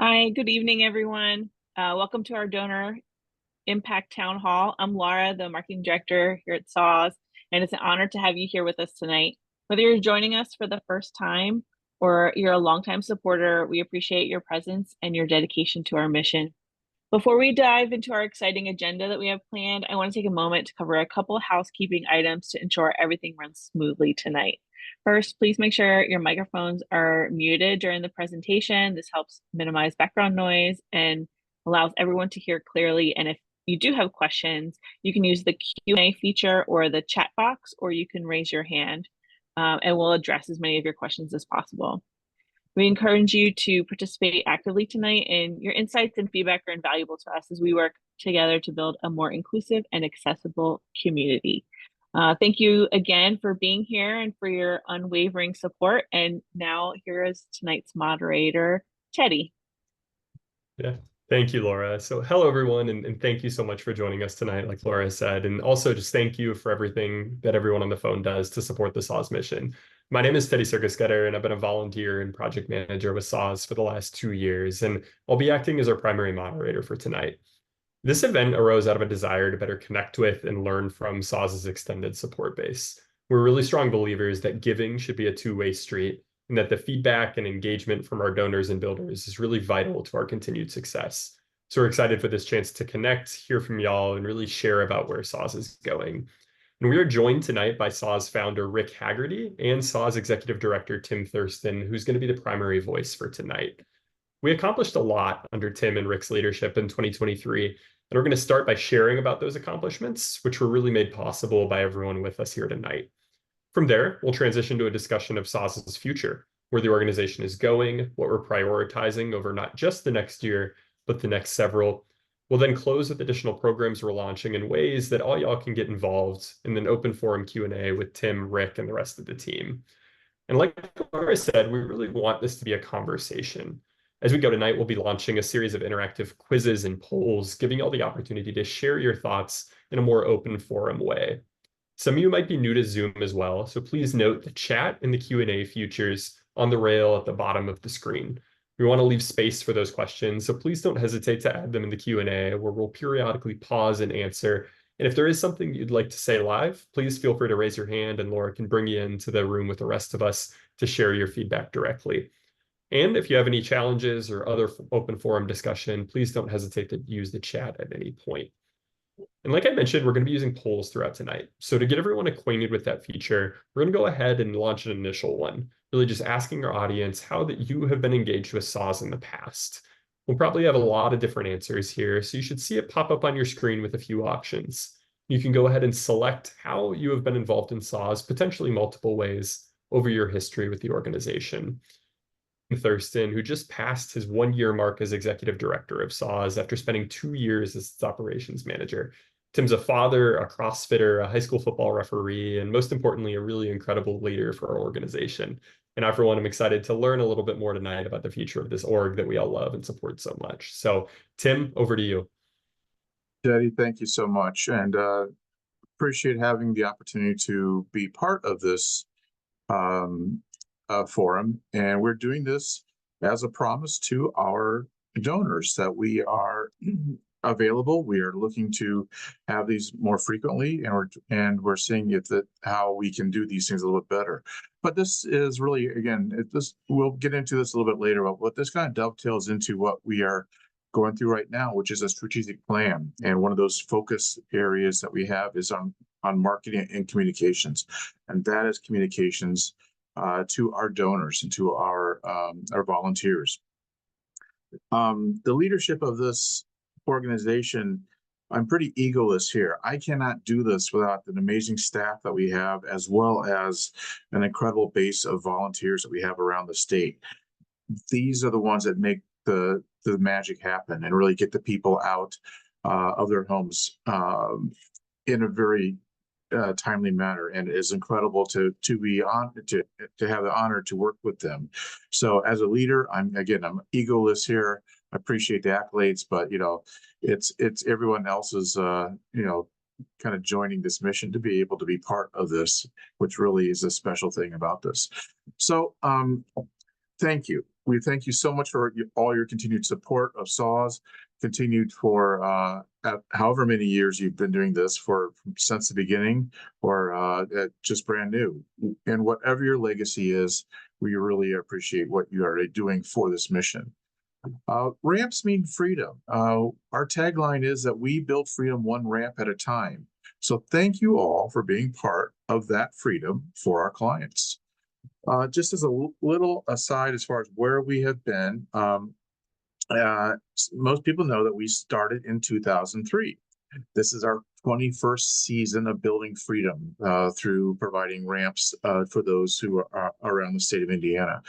Hi, good evening, everyone. Welcome to our Donor Impact Town Hall. I'm Laura, the Marketing Director here at SAWS, and it's an honor to have you here with us tonight. Whether you're joining us for the first time or you're a longtime supporter, we appreciate your presence and your dedication to our mission. Before we dive into our exciting agenda that we have planned, I want to take a moment to cover a couple of housekeeping items to ensure everything runs smoothly tonight. First, please make sure your microphones are muted during the presentation. This helps minimize background noise and allows everyone to hear clearly. And if you do have questions, you can use the Q&A feature or the chat box, or you can raise your hand, and we'll address as many of your questions as possible. We encourage you to participate actively tonight, and your insights and feedback are invaluable to us as we work together to build a more inclusive and accessible community. Thank you again for being here and for your unwavering support. And now here is tonight's moderator, Teddy. Yeah, thank you, Laura. So hello, everyone, and thank you so much for joining us tonight, like Laura said. And also just thank you for everything that everyone on the phone does to support the SAWS mission. My name is Teddy Circusgetter, and I've been a volunteer and project manager with SAWS for the last 2 years, and I'll be acting as our primary moderator for tonight. This event arose out of a desire to better connect with and learn from SAWS's extended support base. We're really strong believers that giving should be a two-way street, and that the feedback and engagement from our donors and builders is really vital to our continued success. So we're excited for this chance to connect, hear from y'all, and really share about where SAWS is going. And we are joined tonight by SAWS founder Rick Haggerty and SAWS executive director Tim Thurston, who's going to be the primary voice for tonight. We accomplished a lot under Tim and Rick's leadership in 2023, and we're going to start by sharing about those accomplishments, which were really made possible by everyone with us here tonight. From there, we'll transition to a discussion of SAWS's future, where the organization is going, what we're prioritizing over not just the next year, but the next several. We'll then close with additional programs we're launching in ways that all y'all can get involved in an open forum Q&A with Tim, Rick, and the rest of the team. And like Laura said, we really want this to be a conversation. As we go tonight, we'll be launching a series of interactive quizzes and polls, giving y'all the opportunity to share your thoughts in a more open forum way. Some of you might be new to Zoom as well, so please note the chat and the Q&A features on the rail at the bottom of the screen. We want to leave space for those questions, so please don't hesitate to add them in the Q&A, where we'll periodically pause and answer. And if there is something you'd like to say live, please feel free to raise your hand and Laura can bring you into the room with the rest of us to share your feedback directly. And if you have any challenges or other open forum discussion, please don't hesitate to use the chat at any point. And like I mentioned, we're going to be using polls throughout tonight. So to get everyone acquainted with that feature, we're going to go ahead and launch an initial one, really just asking our audience how that you have been engaged with SAWS in the past. We'll probably have a lot of different answers here, so you should see it pop up on your screen with a few options. You can go ahead and select how you have been involved in SAWS, potentially multiple ways, over your history with the organization. Thurston, who just passed his 1-year mark as executive director of SAWS after spending 2 years as its operations manager. Tim's a father, a CrossFitter, a high school football referee, and most importantly, a really incredible leader for our organization. And I, for one, am excited to learn a little bit more tonight about the future of this org that we all love and support so much. So, Tim, over to you. Teddy, thank you so much, and appreciate having the opportunity to be part of this forum. And we're doing this as a promise to our donors that we are available. We are looking to have these more frequently, and we're seeing if that how we can do these things a little bit better. But this is really, again, we'll get into this a little bit later. But this kind of dovetails into what we are going through right now, which is a strategic plan. And one of those focus areas that we have is on marketing and communications, and that is communications to our donors and to our volunteers. The leadership of this organization, I'm pretty egoless here. I cannot do this without an amazing staff that we have, as well as an incredible base of volunteers that we have around the state. These are the ones that make the magic happen and really get the people out of their homes in a very timely manner, and it is incredible to be on to have the honor to work with them. So as a leader, I'm egoless here. I appreciate the accolades, but it's everyone else's kind of joining this mission to be able to be part of this, which really is a special thing about this. So thank you. we thank you so much for all your continued support of SAWS, continued for however many years you've been doing this for since the beginning, or just brand new. And whatever your legacy is, we really appreciate what you are doing for this mission. Ramps mean freedom. Our tagline is that we build freedom one ramp at a time. So thank you all for being part of that freedom for our clients. Just as a little aside, as far as where we have been, most people know that we started in 2003. This is our 21st season of building freedom through providing ramps for those who are around the state of Indiana.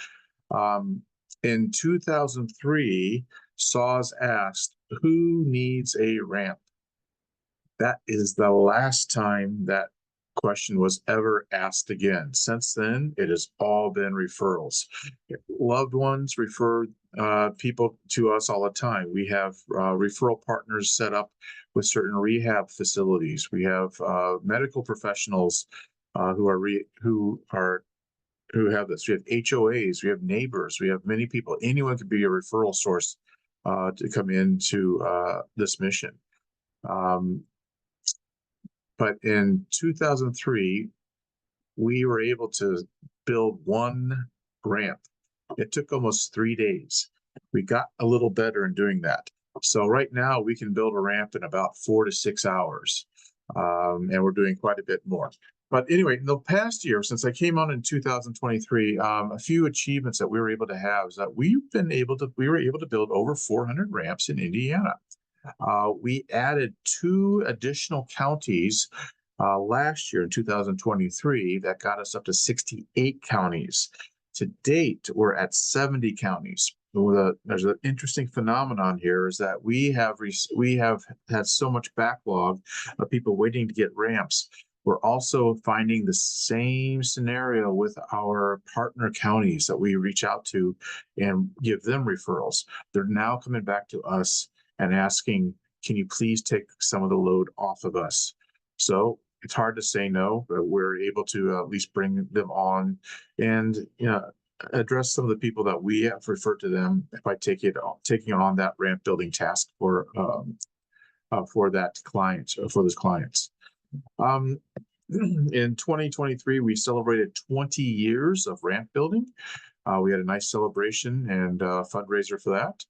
In 2003, SAWS asked, who needs a ramp? That is the last time that question was ever asked again. Since then, it has all been referrals. Loved ones refer people to us all the time. We have referral partners set up with certain rehab facilities. We have medical professionals who have this. We have HOAs, we have neighbors, we have many people. Anyone could be a referral source to come into this mission. But in 2003, we were able to build one ramp. It took almost 3 days. We got a little better in doing that. So right now we can build a ramp in about 4 to 6 hours. And we're doing quite a bit more. But anyway, in the past year, since I came on in 2023, a few achievements that we were able to have is that we were able to build over 400 ramps in Indiana. We added 2 additional counties last year in 2023 that got us up to 68 counties. To date, we're at 70 counties. There's an interesting phenomenon here is that we have had so much backlog of people waiting to get ramps. We're also finding the same scenario with our partner counties that we reach out to and give them referrals. They're now coming back to us and asking, can you please take some of the load off of us? So it's hard to say no, but we're able to at least bring them on and address some of the people that we have referred to them by taking on that ramp building task for that client or for those clients. In 2023, we celebrated 20 years of ramp building. We had a nice celebration and fundraiser for that.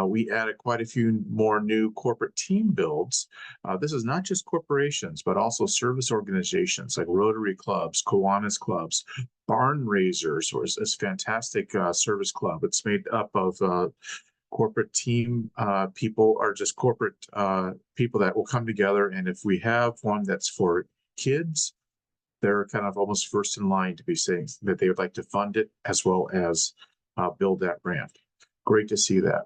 We added quite a few more new corporate team builds. This is not just corporations, but also service organizations like Rotary clubs, Kiwanis clubs, Barn Raisers, or is fantastic service club. It's made up of corporate team people, or just corporate people that will come together. And if we have one that's for kids, they're kind of almost first in line to be saying that they would like to fund it as well as build that ramp. Great to see that.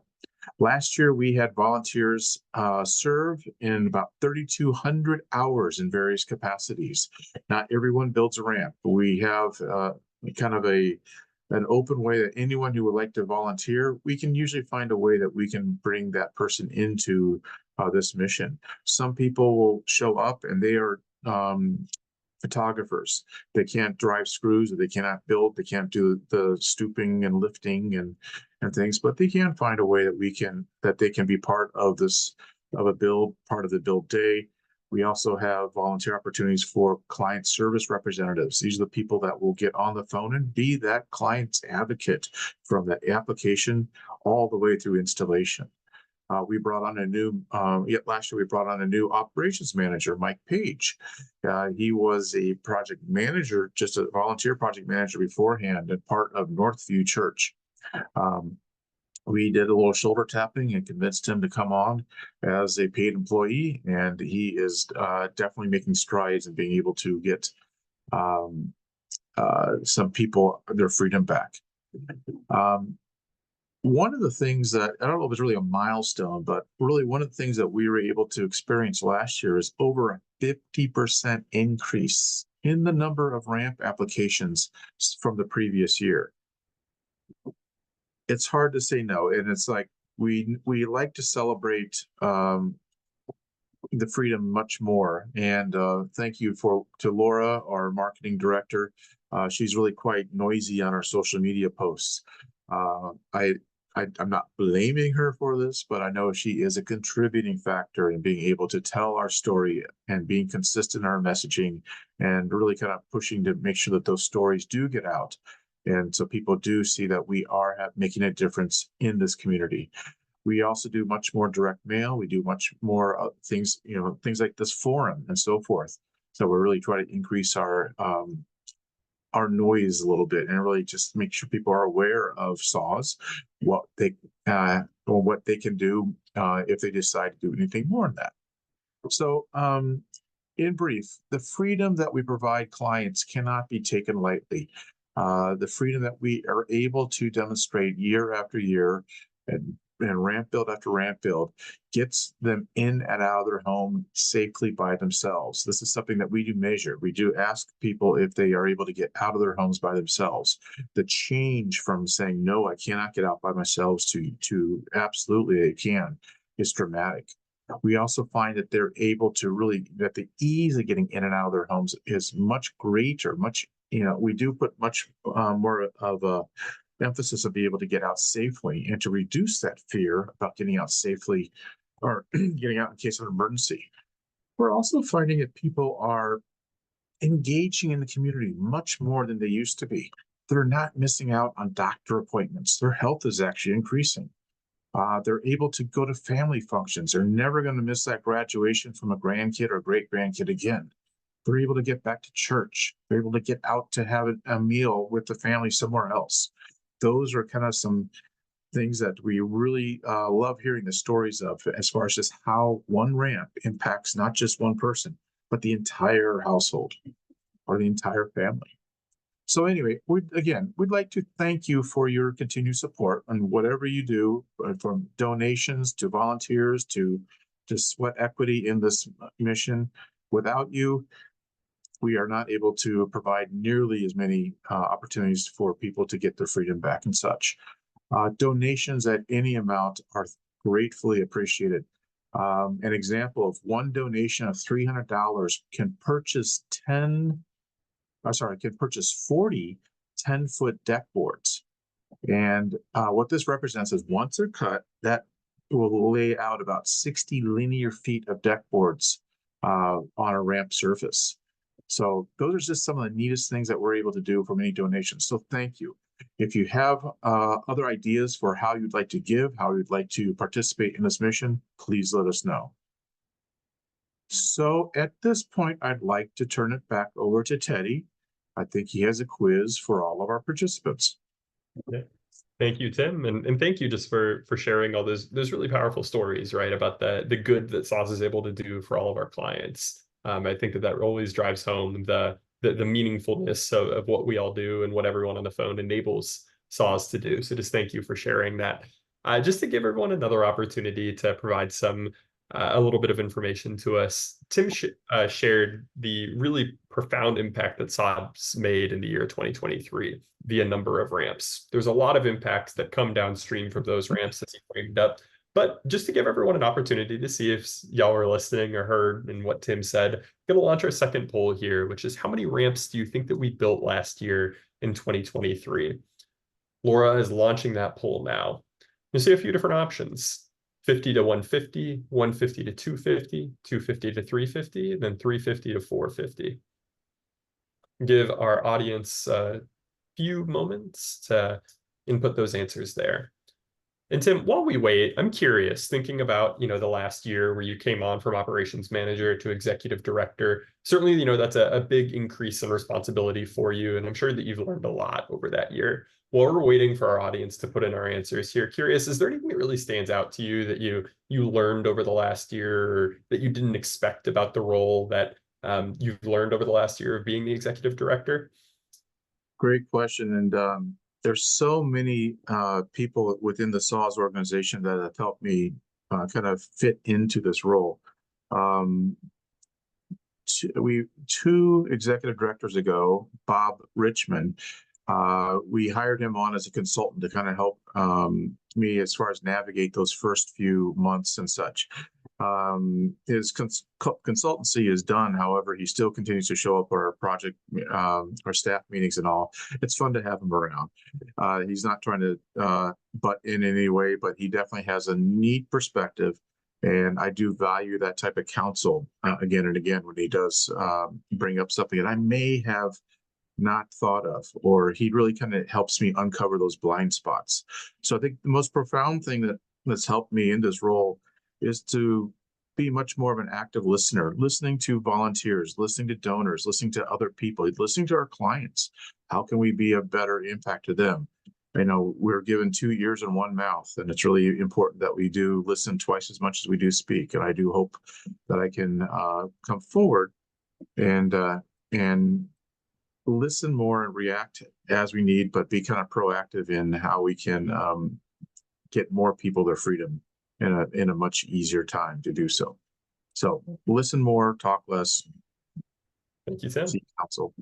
Last year, we had volunteers serve in about 3,200 hours in various capacities. Not everyone builds a ramp. We have kind of an open way that anyone who would like to volunteer, we can usually find a way that we can bring that person into this mission. Some people will show up and they are photographers. They can't drive screws, or they cannot build, they can't do the stooping and lifting and things, but they can find a way that they can be part of a build, part of the build day. We also have volunteer opportunities for client service representatives. These are the people that will get on the phone and be that client's advocate from the application all the way through installation. We brought on a new, last year we brought on a new operations manager, Mike Page. He was a project manager, just a volunteer project manager beforehand, and part of Northview Church. We did a little shoulder tapping and convinced him to come on as a paid employee, and he is definitely making strides in being able to get some people their freedom back. One of the things that, I don't know if it's really a milestone, but really one of the things that we were able to experience last year is over a 50% increase in the number of ramp applications from the previous year. It's hard to say no, and it's like we like to celebrate the freedom much more. And thank you to Laura, our marketing director. She's really quite noisy on our social media posts. I'm not blaming her for this, but I know she is a contributing factor in being able to tell our story and being consistent in our messaging and really kind of pushing to make sure that those stories do get out. And so people do see that we are making a difference in this community. We also do much more direct mail. We do much more things, things like this forum and so forth. So we're really trying to increase our noise a little bit and really just make sure people are aware of SAWS, what they or what they can do if they decide to do anything more than that. So in brief, the freedom that we provide clients cannot be taken lightly. The freedom that we are able to demonstrate year after year and ramp build after ramp build gets them in and out of their home safely by themselves. This is something that we do measure. We do ask people if they are able to get out of their homes by themselves. The change from saying, no, I cannot get out by myself to absolutely they can is dramatic. We also find that they're able to that the ease of getting in and out of their homes is much greater, we do put much more of a emphasis of being able to get out safely and to reduce that fear about getting out safely or getting out in case of emergency. We're also finding that people are engaging in the community much more than they used to be. They're not missing out on doctor appointments. Their health is actually increasing. They're able to go to family functions. They're never going to miss that graduation from a grandkid or great grandkid again. They're able to get back to church. They're able to get out to have a meal with the family somewhere else. Those are kind of some things that we really love hearing the stories of as far as just how one ramp impacts not just one person, but the entire household or the entire family. So anyway, we'd like to thank you for your continued support on whatever you do, from donations to volunteers to sweat equity in this mission. Without you, we are not able to provide nearly as many opportunities for people to get their freedom back and such. Donations at any amount are gratefully appreciated. An example of one donation of $300 can purchase 40 10-foot deck boards. And what this represents is once they're cut, that will lay out about 60 linear feet of deck boards on a ramp surface. So those are just some of the neatest things that we're able to do from any donations. So thank you. If you have other ideas for how you'd like to give, how you'd like to participate in this mission, please let us know. So at this point, I'd like to turn it back over to Teddy. I think he has a quiz for all of our participants. Yeah. Thank you, Tim, and thank you just for sharing all those really powerful stories, right, about the good that SAWS is able to do for all of our clients. I think that always drives home the meaningfulness of what we all do and what everyone on the phone enables SAWS to do. So just thank you for sharing that. Just to give everyone another opportunity to provide a little bit of information to us, Tim shared the really profound impact that SAWS made in the year 2023 via number of ramps. There's a lot of impacts that come downstream from those ramps as he framed up. But just to give everyone an opportunity to see if y'all are listening or heard in what Tim said, I'm going to launch our second poll here, which is how many ramps do you think that we built last year in 2023? Laura is launching that poll now. You'll see a few different options: 50 to 150, 150 to 250, 250 to 350, and then 350 to 450. Give our audience a few moments to input those answers there. And Tim, while we wait, I'm curious, thinking about, the last year where you came on from operations manager to executive director, certainly, that's a big increase in responsibility for you. And I'm sure that you've learned a lot over that year. While we're waiting for our audience to put in our answers here, curious, is there anything that really stands out to you that you learned over the last year, or that you didn't expect about the role that you've learned over the last year of being the executive director? Great question. And there's so many people within the SAWS organization that have helped me kind of fit into this role. Two executive directors ago, Bob Richmond, we hired him on as a consultant to kind of help me as far as navigate those first few months and such. His consultancy is done. However, he still continues to show up for our project, our staff meetings and all. It's fun to have him around. He's not trying to butt in any way, but he definitely has a neat perspective. And I do value that type of counsel again and again when he does bring up something that I may have not thought of, or he really kind of helps me uncover those blind spots. So I think the most profound thing that's helped me in this role is to be much more of an active listener, listening to volunteers, listening to donors, listening to other people, listening to our clients. How can we be a better impact to them? I know we're given 2 ears and 1 mouth, and it's really important that we do listen twice as much as we do speak. And I do hope that I can come forward and listen more and react as we need, but be kind of proactive in how we can get more people their freedom in a much easier time to do so. So listen more, talk less. Thank you, Tim. Seek counsel.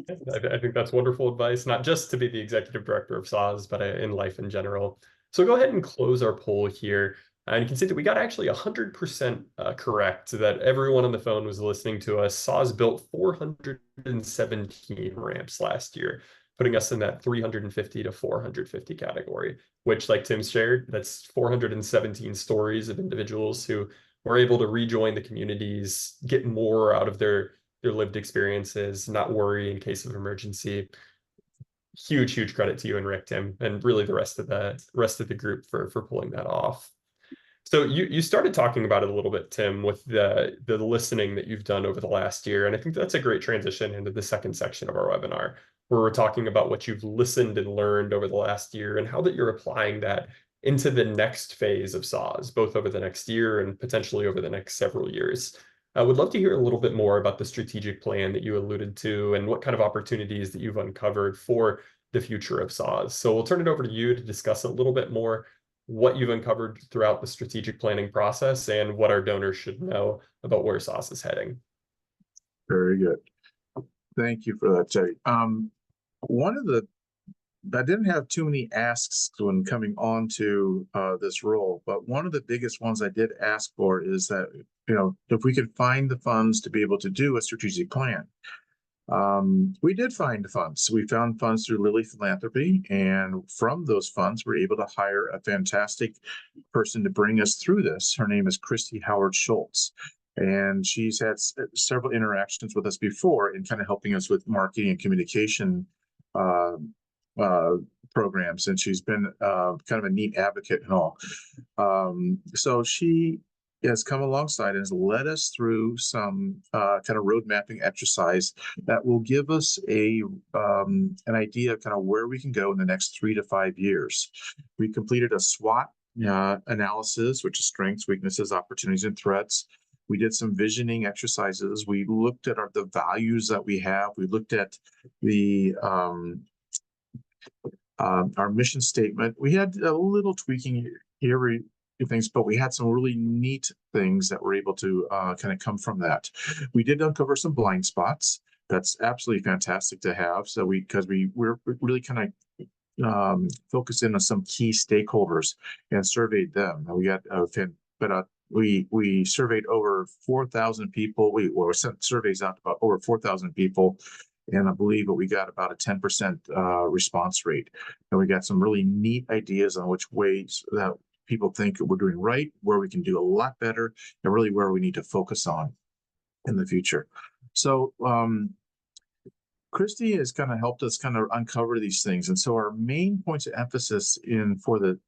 I think that's wonderful advice, not just to be the executive director of SAWS, but in life in general. So go ahead and close our poll here. And you can see that we got actually 100% correct, that everyone on the phone was listening to us. SAWS built 417 ramps last year, putting us in that 350 to 450 category, which, like Tim shared, that's 417 stories of individuals who were able to rejoin the communities, get more out of their lived experiences, not worry in case of emergency. Huge credit to you and Rick, Tim, and really the rest of the group for pulling that off. So you started talking about it a little bit, Tim, with the listening that you've done over the last year. And I think that's a great transition into the second section of our webinar, where we're talking about what you've listened and learned over the last year and how that you're applying that into the next phase of SAWS, both over the next year and potentially over the next several years. I would love to hear a little bit more about the strategic plan that you alluded to and what kind of opportunities that you've uncovered for the future of SAWS. So we'll turn it over to you to discuss a little bit more what you've uncovered throughout the strategic planning process and what our donors should know about where SAWS is heading. Very good. Thank you for that, Teddy. I didn't have too many asks when coming on to this role, but one of the biggest ones I did ask for is that, if we could find the funds to be able to do a strategic plan. We did find funds. We found funds through Lilly Philanthropy, and from those funds, we're able to hire a fantastic person to bring us through this. Her name is Christy Howard Schultz, and she's had several interactions with us before in kind of helping us with marketing and communication programs, and she's been kind of a neat advocate and all. So she has come alongside and has led us through some kind of road mapping exercise that will give us an idea of kind of where we can go in the next 3 to 5 years. We completed a SWOT analysis, which is strengths, weaknesses, opportunities, and threats. We did some visioning exercises. We looked at the values that we have. We looked at our mission statement. We had a little tweaking here, things, but we had some really neat things that were able to kind of come from that. We did uncover some blind spots. That's absolutely fantastic to have. So we're really kind of focused in on some key stakeholders and surveyed them. We got we surveyed over 4,000 people. We sent surveys out to about over 4,000 people. And I believe that we got about a 10% response rate. And we got some really neat ideas on which ways that people think we're doing right, where we can do a lot better, and really where we need to focus on in the future. So Christy has kind of helped us kind of uncover these things. And so our main points of emphasis for the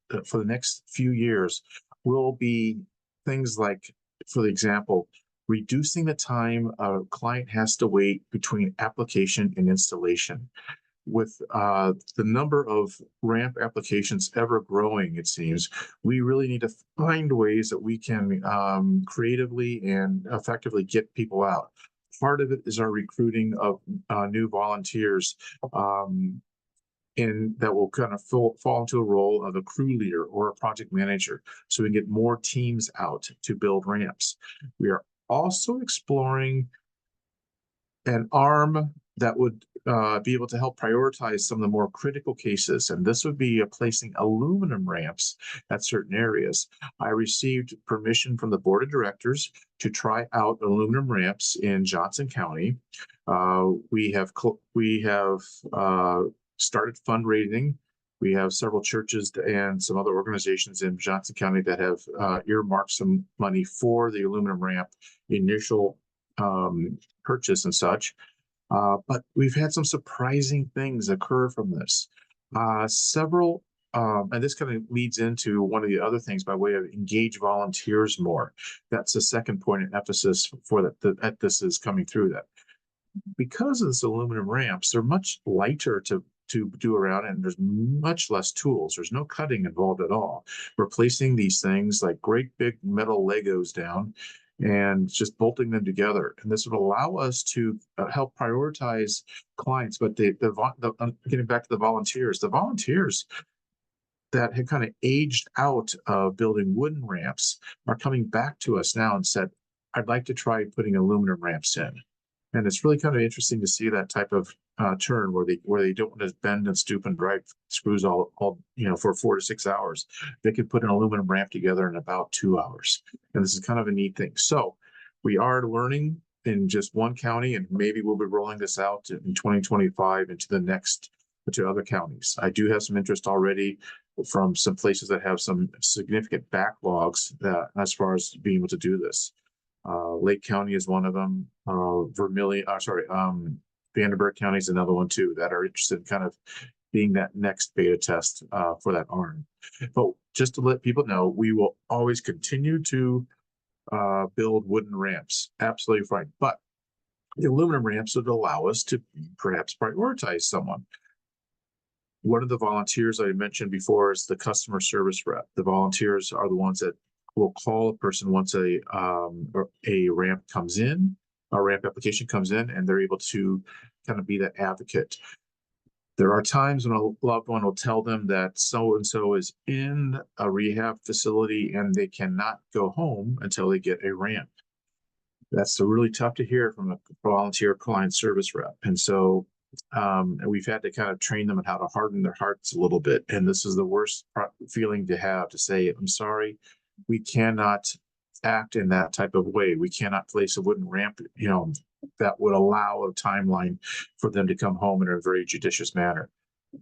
next few years will be things like, for example, reducing the time a client has to wait between application and installation. With the number of ramp applications ever growing, it seems, we really need to find ways that we can creatively and effectively get people out. Part of it is our recruiting of new volunteers that will kind of fall into a role of a crew leader or a project manager, so we can get more teams out to build ramps. We are also exploring an ARM that would be able to help prioritize some of the more critical cases. And this would be placing aluminum ramps at certain areas. I received permission from the board of directors to try out aluminum ramps in Johnson County. We have started fundraising. We have several churches and some other organizations in Johnson County that have earmarked some money for the aluminum ramp initial purchase and such. But we've had some surprising things occur from this. And this kind of leads into one of the other things by way of engage volunteers more. That's the second point of emphasis for that this is coming through that. Because of this aluminum ramps, they're much lighter to do around, and there's much less tools. There's no cutting involved at all. Replacing these things like great big metal Legos down and just bolting them together. And this would allow us to help prioritize clients. But getting back to the volunteers that had kind of aged out of building wooden ramps are coming back to us now and said, I'd like to try putting aluminum ramps in. And it's really kind of interesting to see that type of turn where they don't want to bend and stoop and drive screws all for 4 to 6 hours. They could put an aluminum ramp together in about 2 hours. And this is kind of a neat thing. So we are learning in just one county, and maybe we'll be rolling this out in 2025 to other counties. I do have some interest already from some places that have some significant backlogs as far as being able to do this. Lake County is one of them. Vanderburgh County is another one too that are interested in kind of being that next beta test for that arm. But just to let people know, we will always continue to build wooden ramps. Absolutely fine. But the aluminum ramps would allow us to perhaps prioritize someone. One of the volunteers I mentioned before is the customer service rep. The volunteers are the ones that will call a person once a ramp comes in, a ramp application comes in, and they're able to kind of be that advocate. There are times when a loved one will tell them that so-and-so is in a rehab facility and they cannot go home until they get a ramp. That's really tough to hear from a volunteer client service rep. And so we've had to kind of train them on how to harden their hearts a little bit. And this is the worst feeling to have, to say, I'm sorry, we cannot act in that type of way. We cannot place a wooden ramp, that would allow a timeline for them to come home in a very judicious manner.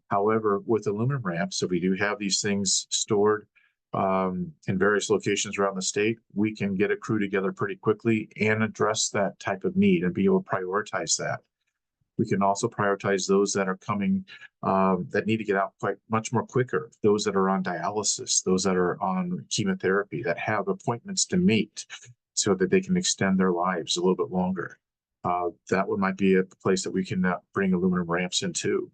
However, with aluminum ramps, so we do have these things stored in various locations around the state, we can get a crew together pretty quickly and address that type of need and be able to prioritize that. We can also prioritize those that are coming that need to get out quite much more quicker. Those that are on dialysis, those that are on chemotherapy, that have appointments to meet so that they can extend their lives a little bit longer. That one might be a place that we can bring aluminum ramps into.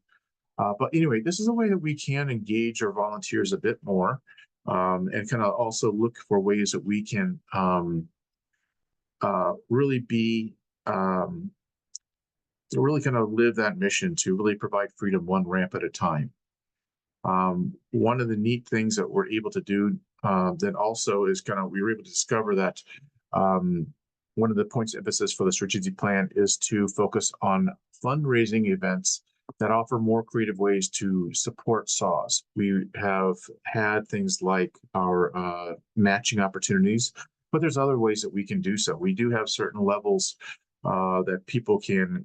But anyway, this is a way that we can engage our volunteers a bit more and kind of also look for ways that we can really be to really kind of live that mission to really provide freedom one ramp at a time. One of the neat things that we're able to do then also is we were able to discover that one of the points of emphasis for the strategic plan is to focus on fundraising events that offer more creative ways to support SAWS. We have had things like our matching opportunities, but there's other ways that we can do so. We do have certain levels that people can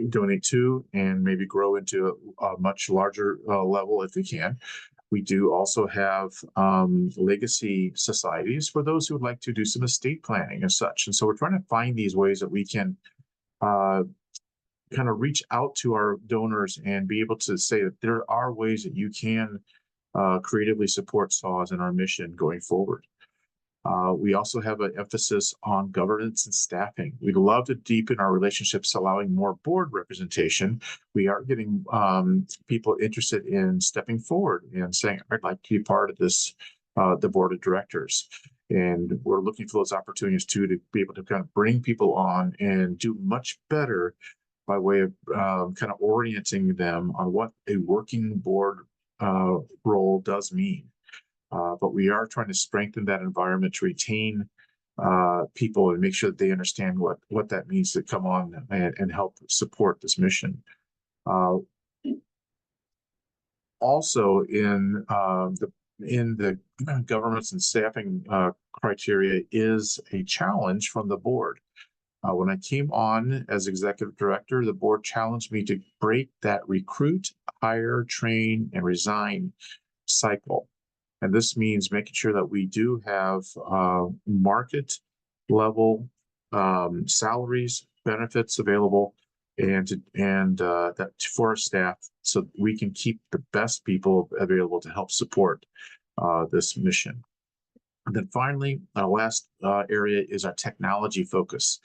donate to and maybe grow into a much larger level if they can. We do also have legacy societies for those who would like to do some estate planning and such. And so we're trying to find these ways that we can kind of reach out to our donors and be able to say that there are ways that you can creatively support SAWS and our mission going forward. We also have an emphasis on governance and staffing. We'd love to deepen our relationships, allowing more board representation. We are getting people interested in stepping forward and saying, I'd like to be part of this, the board of directors. And we're looking for those opportunities too, to be able to kind of bring people on and do much better by way of kind of orienting them on what a working board role does mean. But we are trying to strengthen that environment to retain people and make sure that they understand what that means to come on and help support this mission. Also in the governance and staffing criteria is a challenge from the board. When I came on as executive director, the board challenged me to break that recruit, hire, train, and resign cycle. And this means making sure that we do have market level salaries, benefits available, and that for our staff, so we can keep the best people available to help support this mission. And then finally, our last area is our technology focus.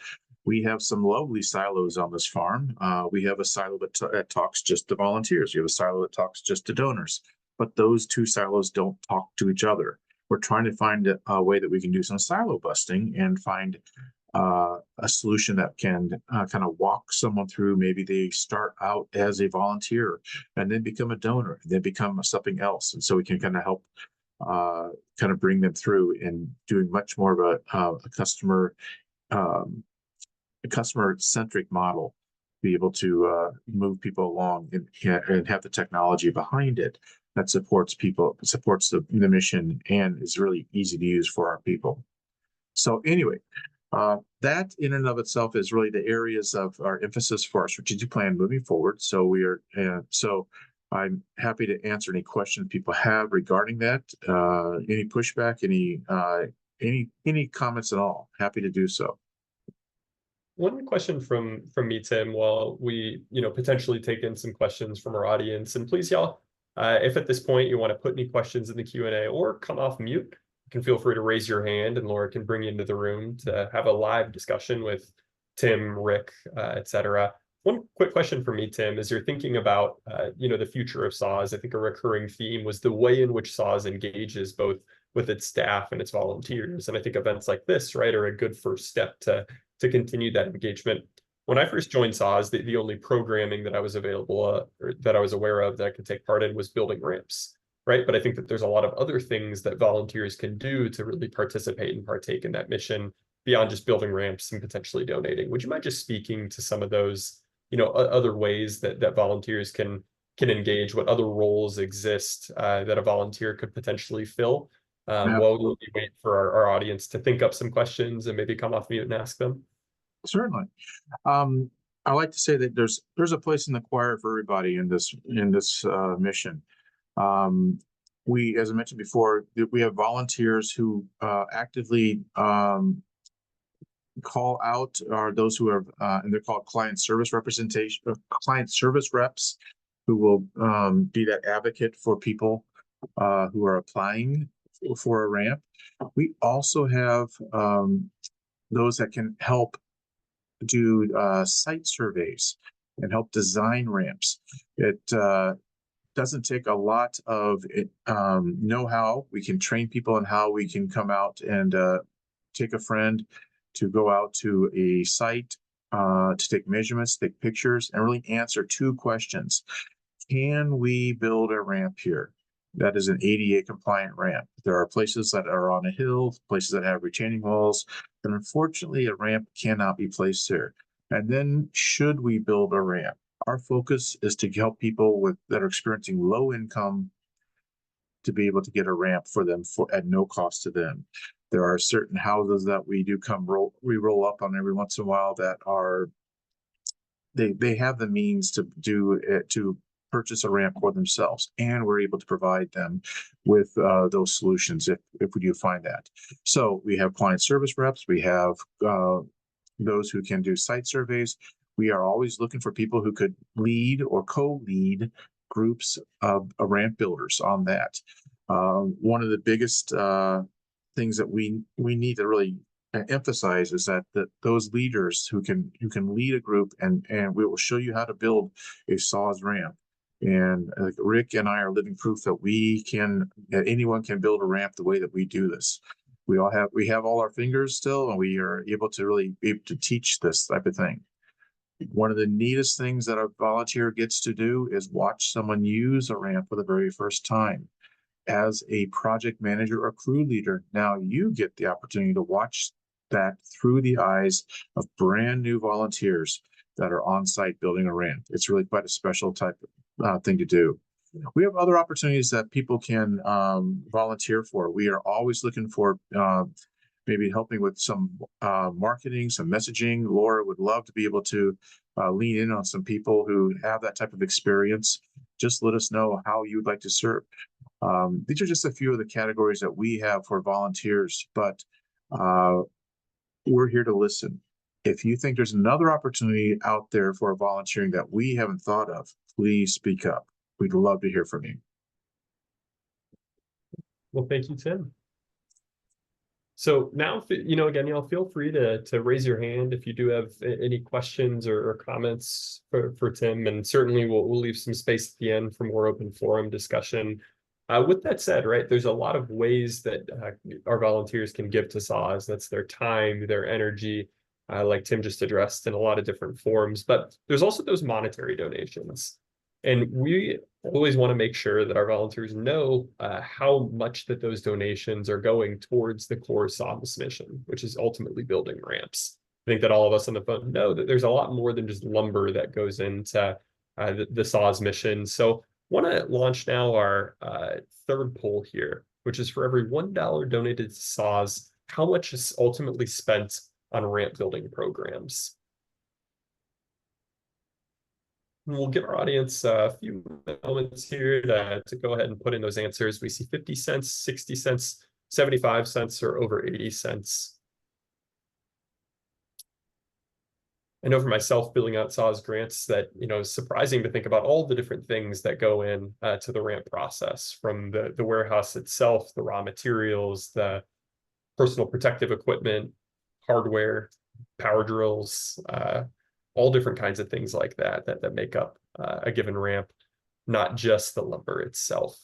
We have some lovely silos on this farm. We have a silo that talks just to volunteers. We have a silo that talks just to donors, but those two silos don't talk to each other. We're trying to find a way that we can do some silo busting and find a solution that can kind of walk someone through. Maybe they start out as a volunteer and then become a donor, and then become something else. And so we can kind of help kind of bring them through and doing much more of a customer-centric model, be able to move people along and have the technology behind it that supports people, supports the mission, and is really easy to use for our people. So anyway, that in and of itself is really the areas of our emphasis for our strategic plan moving forward. So we are, so I'm happy to answer any questions people have regarding that. Any pushback, any comments at all, happy to do so. One question from me, Tim, while we, potentially take in some questions from our audience. And please, y'all, if at this point you want to put any questions in the Q&A or come off mute, you can feel free to raise your hand and Laura can bring you into the room to have a live discussion with Tim, Rick, etc. One quick question for me, Tim, as you're thinking about, the future of SAWS, I think a recurring theme was the way in which SAWS engages both with its staff and its volunteers. And I think events like this, right, are a good first step to continue that engagement. When I first joined SAWS, the only programming that I was available or that I was aware of that I could take part in was building ramps, right? But I think that there's a lot of other things that volunteers can do to really participate and partake in that mission beyond just building ramps and potentially donating. Would you mind just speaking to some of those, other ways that volunteers can engage, what other roles exist that a volunteer could potentially fill? While we wait for our audience to think up some questions and maybe come off mute and ask them. Certainly. I like to say that there's a place in the choir for everybody in this mission. We, as I mentioned before, we have volunteers who actively call out, are those who have, and they're called client service reps, who will be that advocate for people who are applying for a ramp. We also have those that can help do site surveys and help design ramps. It doesn't take a lot of know-how. We can train people on how we can come out and take a friend to go out to a site to take measurements, take pictures, and really answer two questions. Can we build a ramp here that is an ADA compliant ramp? There are places that are on a hill, places that have retaining walls, and unfortunately a ramp cannot be placed there. And then should we build a ramp? Our focus is to help people that are experiencing low income to be able to get a ramp for them at no cost to them. There are certain houses that we do we roll up on every once in a while that are, they have the means to do it, to purchase a ramp for themselves, and we're able to provide them with those solutions if we do find that. So we have client service reps, we have those who can do site surveys. We are always looking for people who could lead or co-lead groups of ramp builders on that. One of the biggest things that we need to really emphasize is that those leaders who can lead a group, and we will show you how to build a SAWS ramp. And Rick and I are living proof that anyone can build a ramp the way that we do this. We have all our fingers still, and we are able to really be able to teach this type of thing. One of the neatest things that a volunteer gets to do is watch someone use a ramp for the very first time. As a project manager or crew leader, now you get the opportunity to watch that through the eyes of brand new volunteers that are on site building a ramp. It's really quite a special type of thing to do. We have other opportunities that people can volunteer for. We are always looking for maybe helping with some marketing, some messaging. Laura would love to be able to lean in on some people who have that type of experience. Just let us know how you'd like to serve. These are just a few of the categories that we have for volunteers, but we're here to listen. If you think there's another opportunity out there for volunteering that we haven't thought of, please speak up. We'd love to hear from you. Well, thank you, Tim. So now, again, y'all feel free to raise your hand if you do have any questions or comments for Tim, and certainly we'll leave some space at the end for more open forum discussion. With that said, right, there's a lot of ways that our volunteers can give to SAWS. That's their time, their energy, like Tim just addressed, in a lot of different forms. But there's also those monetary donations. And we always want to make sure that our volunteers know how much that those donations are going towards the core SAWS mission, which is ultimately building ramps. I think that all of us on the phone know that there's a lot more than just lumber that goes into the SAWS mission. So want to launch now our third poll here, which is for every $1 donated to SAWS, how much is ultimately spent on ramp building programs? We'll give our audience a few moments here to go ahead and put in those answers. We see 50 cents, 60 cents, 75 cents, or over 80 cents. I know for myself, filling out SAWS grants, that it's surprising to think about all the different things that go in to the ramp process, from the warehouse itself, the raw materials, the personal protective equipment, hardware, power drills, all different kinds of things like that make up a given ramp, not just the lumber itself.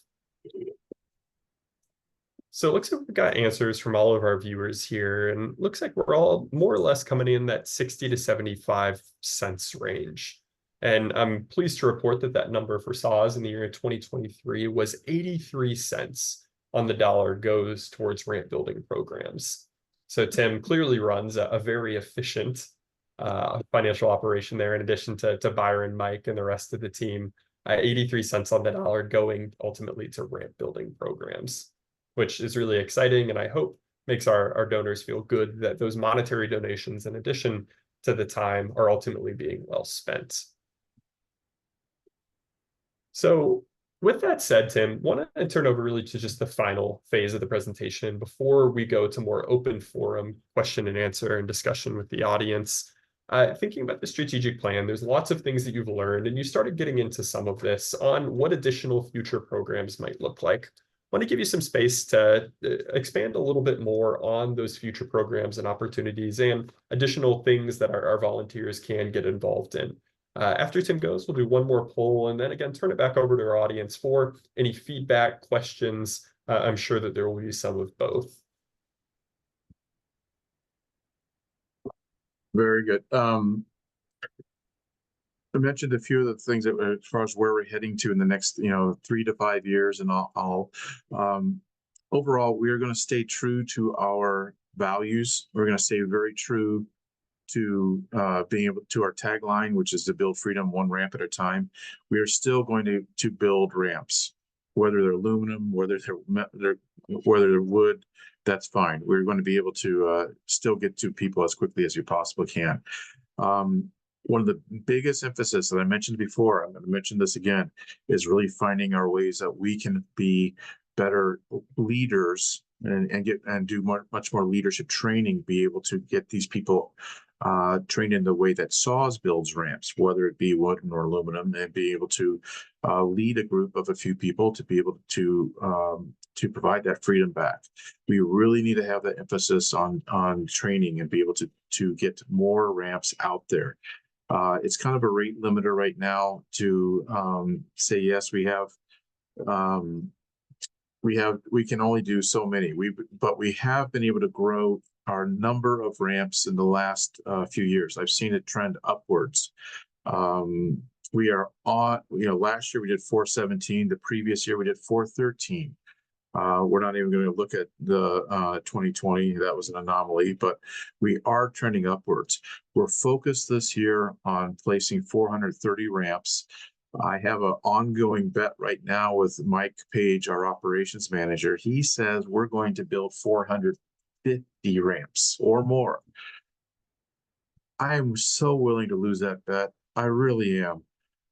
So it looks like we've got answers from all of our viewers here, and looks like we're all more or less coming in that 60 to 75 cents range. And I'm pleased to report that that number for SAWS in the year 2023 was 83 cents on the dollar goes towards ramp building programs. So Tim clearly runs a very efficient financial operation there, in addition to Byron, Mike, and the rest of the team. 83 cents on the dollar going ultimately to ramp building programs, which is really exciting, and I hope makes our donors feel good that those monetary donations, in addition to the time, are ultimately being well spent. So with that said, Tim, want to turn over really to just the final phase of the presentation before we go to more open forum question and answer and discussion with the audience. Thinking about the strategic plan, there's lots of things that you've learned, and you started getting into some of this on what additional future programs might look like. I want to give you some space to expand a little bit more on those future programs and opportunities and additional things that our volunteers can get involved in. After Tim goes, we'll do one more poll, and then again, turn it back over to our audience for any feedback, questions. I'm sure that there will be some of both. Very good. I mentioned a few of the things that, as far as where we're heading to in the next, 3 to 5 years, and overall, we are going to stay true to our values. We're going to stay very true to being able to our tagline, which is to build freedom one ramp at a time. We are still going to build ramps, whether they're aluminum, whether they're wood. That's fine. We're going to be able to still get to people as quickly as we possibly can. One of the biggest emphasis that I mentioned before, I'm going to mention this again, is really finding our ways that we can be better leaders and do much more leadership training, be able to get these people trained in the way that SAWS builds ramps, whether it be wood or aluminum, and be able to lead a group of a few people to be able to provide that freedom back. We really need to have that emphasis on training and be able to get more ramps out there. It's kind of a rate limiter right now to say, yes, we can only do so many. But we have been able to grow our number of ramps in the last few years. I've seen it trend upwards. We are on, last year we did 417. The previous year we did 413. We're not even going to look at the 2020. That was an anomaly, but we are trending upwards. We're focused this year on placing 430 ramps. I have an ongoing bet right now with Mike Page, our operations manager. He says we're going to build 450 ramps or more. I'm so willing to lose that bet. I really am.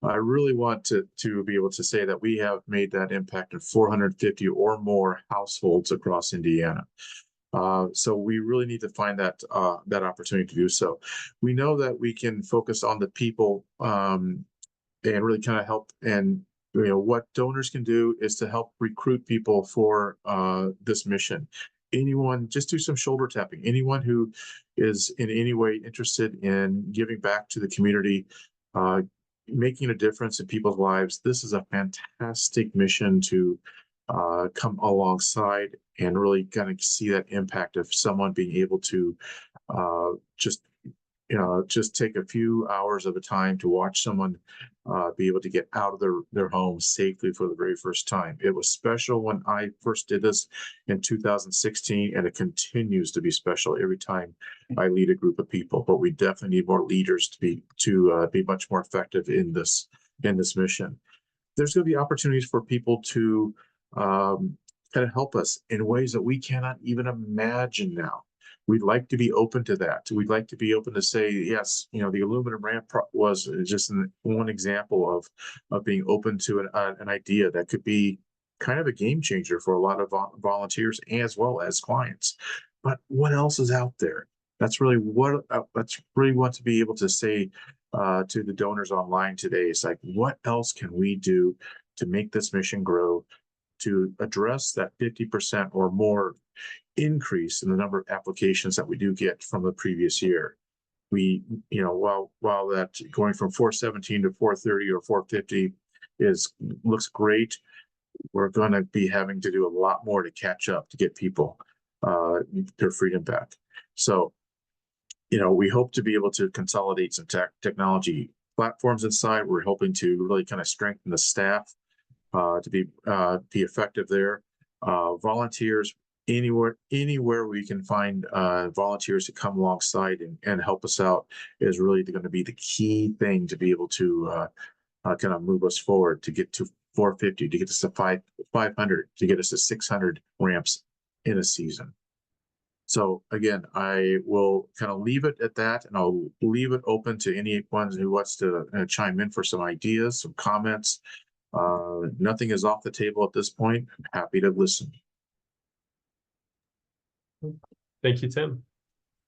I really want to be able to say that we have made that impact in 450 or more households across Indiana. So we really need to find that opportunity to do so. We know that we can focus on the people and really kind of help. And what donors can do is to help recruit people for this mission. Anyone, just do some shoulder tapping. Anyone who is in any way interested in giving back to the community, making a difference in people's lives. This is a fantastic mission to come alongside and really kind of see that impact of someone being able to just take a few hours of a time to watch someone be able to get out of their home safely for the very first time. It was special when I first did this in 2016, and it continues to be special every time I lead a group of people. But we definitely need more leaders to be much more effective in this mission. There's going to be opportunities for people to kind of help us in ways that we cannot even imagine now. We'd like to be open to that. We'd like to be open to say, yes, the aluminum ramp was just one example of being open to an idea that could be kind of a game changer for a lot of volunteers as well as clients. But what else is out there? That's really what want to be able to say to the donors online today. It's like, what else can we do to make this mission grow, to address that 50% or more increase in the number of applications that we do get from the previous year? We, while that going from 417 to 430 or 450 looks great, we're going to be having to do a lot more to catch up to get people their freedom back. So, we hope to be able to consolidate some technology platforms inside. We're hoping to really kind of strengthen the staff to be effective there. Volunteers, anywhere we can find volunteers to come alongside and help us out is really going to be the key thing to be able to kind of move us forward, to get to 450, to get us to 500, to get us to 600 ramps in a season. So again, I will kind of leave it at that, and I'll leave it open to anyone who wants to chime in for some ideas, some comments. Nothing is off the table at this point. I'm happy to listen. Thank you, Tim.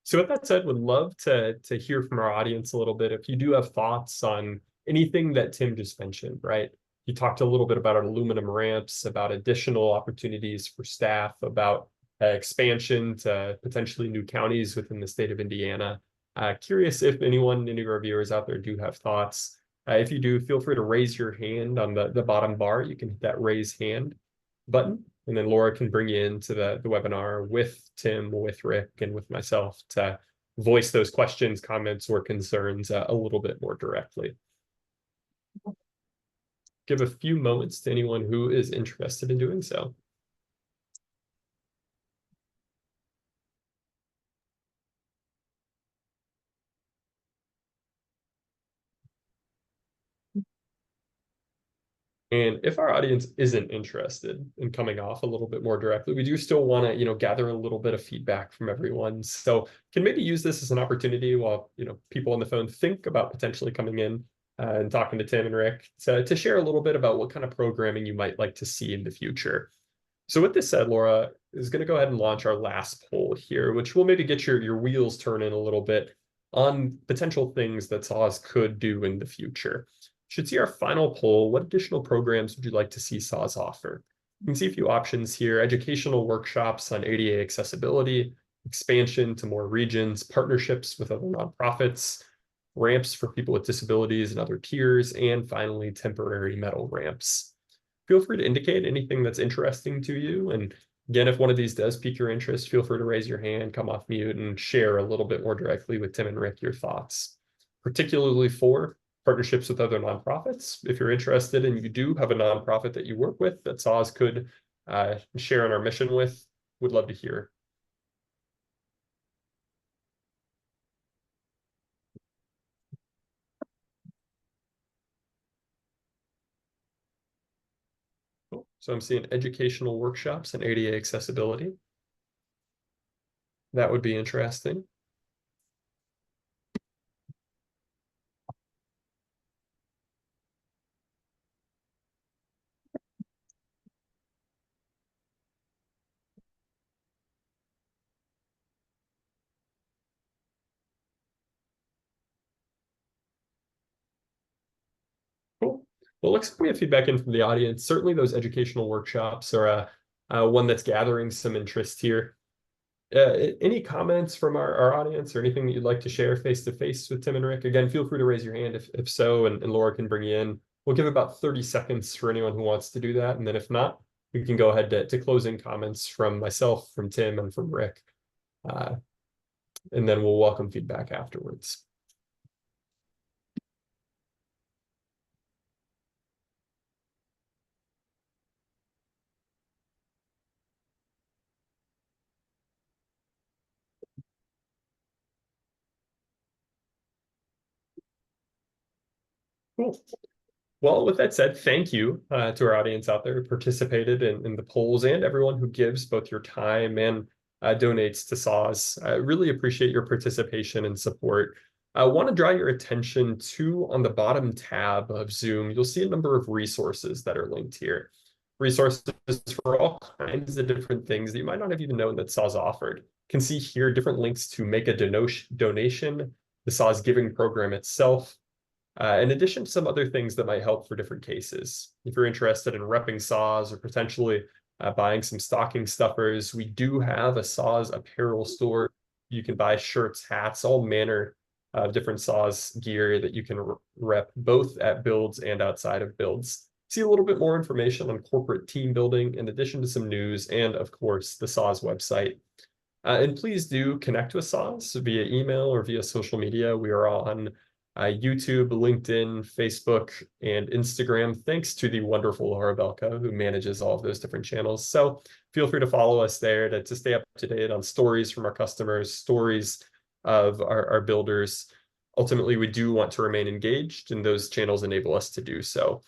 So with that said, would love to hear from our audience a little bit. If you do have thoughts on anything that Tim just mentioned, right? You talked a little bit about aluminum ramps, about additional opportunities for staff, about expansion to potentially new counties within the state of Indiana. Curious if any of our viewers out there do have thoughts. If you do, feel free to raise your hand on the bottom bar. You can hit that raise hand button, and then Laura can bring you into the webinar with Tim, with Rick, and with myself to voice those questions, comments, or concerns a little bit more directly. Give a few moments to anyone who is interested in doing so. And if our audience isn't interested in coming off a little bit more directly, we do still want to, gather a little bit of feedback from everyone. So can maybe use this as an opportunity while, people on the phone think about potentially coming in and talking to Tim and Rick to share a little bit about what kind of programming you might like to see in the future. So with this said, Laura is going to go ahead and launch our last poll here, which will maybe get your wheels turning a little bit on potential things that SAWS could do in the future. Should see our final poll. What additional programs would you like to see SAWS offer? You can see a few options here: educational workshops on ADA accessibility, expansion to more regions, partnerships with other nonprofits, ramps for people with disabilities and other tiers, and finally, temporary metal ramps. Feel free to indicate anything that's interesting to you. And again, if one of these does pique your interest, feel free to raise your hand, come off mute, and share a little bit more directly with Tim and Rick your thoughts, particularly for partnerships with other nonprofits. If you're interested and you do have a nonprofit that you work with that SAWS could share in our mission with, would love to hear. Cool. So I'm seeing educational workshops and ADA accessibility. That would be interesting. Cool. Well, looks like we have feedback in from the audience. Certainly those educational workshops are one that's gathering some interest here. Any comments from our audience or anything that you'd like to share face to face with Tim and Rick? Again, feel free to raise your hand if so, and Laura can bring you in. We'll give about 30 seconds for anyone who wants to do that. And then if not, we can go ahead to closing comments from myself, from Tim, and from Rick. And then we'll welcome feedback afterwards. Cool. Well, with that said, thank you to our audience out there who participated in the polls and everyone who gives both your time and donates to SAWS. I really appreciate your participation and support. I want to draw your attention to, on the bottom tab of Zoom, you'll see a number of resources that are linked here. Resources for all kinds of different things that you might not have even known that SAWS offered. You can see here different links to make a donation, the SAWS giving program itself, in addition to some other things that might help for different cases. If you're interested in repping SAWS or potentially buying some stocking stuffers, we do have a SAWS apparel store. You can buy shirts, hats, all manner of different SAWS gear that you can rep both at builds and outside of builds. See a little bit more information on corporate team building, in addition to some news and, of course, the SAWS website. And please do connect with SAWS via email or via social media. We are on YouTube, LinkedIn, Facebook, and Instagram, thanks to the wonderful Laura Belka, who manages all of those different channels. So feel free to follow us there to stay up to date on stories from our customers, stories of our builders. Ultimately, we do want to remain engaged, and those channels enable us to do so.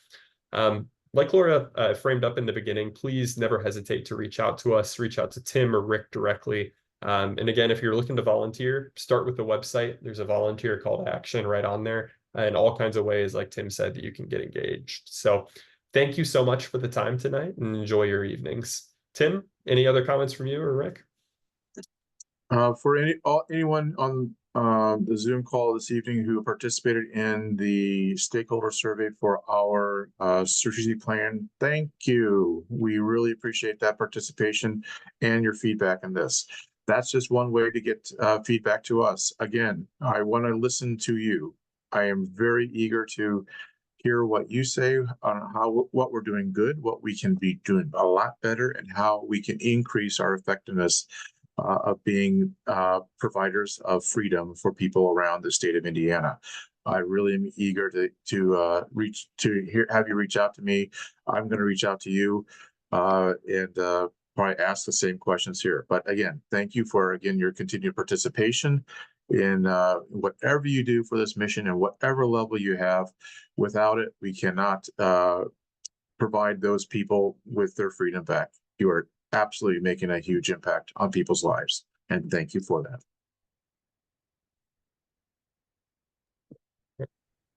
Like Laura framed up in the beginning, please never hesitate to reach out to us, reach out to Tim or Rick directly. And again, if you're looking to volunteer, start with the website. There's a volunteer call to action right on there, and all kinds of ways, like Tim said, that you can get engaged. So thank you so much for the time tonight, and enjoy your evenings. Tim, any other comments from you or Rick? For anyone on the Zoom call this evening who participated in the stakeholder survey for our strategic plan, thank you. We really appreciate that participation and your feedback on this. That's just one way to get feedback to us. Again, I want to listen to you. I am very eager to hear what you say on what we're doing good, what we can be doing a lot better, and how we can increase our effectiveness of being providers of freedom for people around the state of Indiana. I really am eager to have you reach out to me. I'm going to reach out to you and probably ask the same questions here. But again, thank you for your continued participation in whatever you do for this mission and whatever level you have. Without it, we cannot provide those people with their freedom back. You are absolutely making a huge impact on people's lives, and thank you for that.